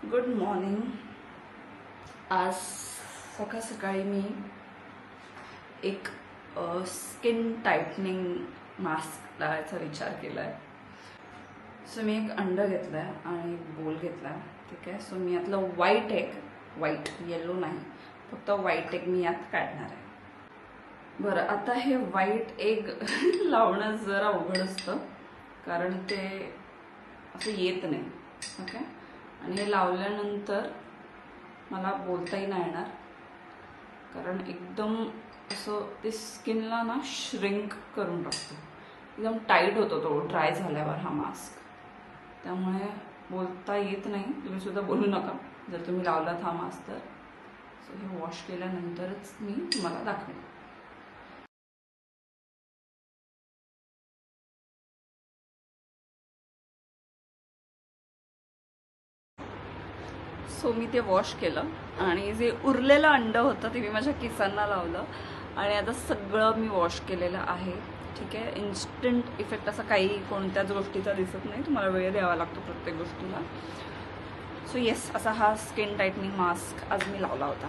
Good morning. आज सकाळ सकाळी मी एक स्किन टाइटनिंग मास्क लावायचा विचार केला आहे. सो मी एक अंड घेतलं आहे आणि बोल घेतला आहे. ठीक आहे. सो मी यातलं व्हाईट एग, व्हाईट येलो नाही, फक्त व्हाईट एग मी यात काढणार आहे. बरं, आता हे व्हाईट एग लावणं जरा अवघड असतं कारण ते असं येत नाही. ओके. आणि हे लावल्यानंतर मला बोलताही नाही येणार कारण एकदम असं ते स्किनला ना श्रिंक करून टाकतो. एकदम टाईट होतो तो ड्राय झाल्यावर हा मास्क. त्यामुळे बोलता येत नाही. तुम्ही सुद्धा बोलू नका जर तुम्ही लावलात हा मास्क तर. सो हे वॉश केल्यानंतरच मी तुम्हाला दाखवेन. सो मी ते वॉश केलं आणि जे उरलेलं अंड होतं ते मी माझ्या केसांना लावलं आणि आता सगळं मी वॉश केलेलं आहे. ठीक आहे. इन्स्टंट इफेक्ट असा काही कोणत्याच गोष्टीचा दिसत नाही. तुम्हाला वेळ द्यावा लागतो प्रत्येक गोष्टीला. सो येस, असा हा स्किन टाइटनिंग मास्क आज मी लावला होता.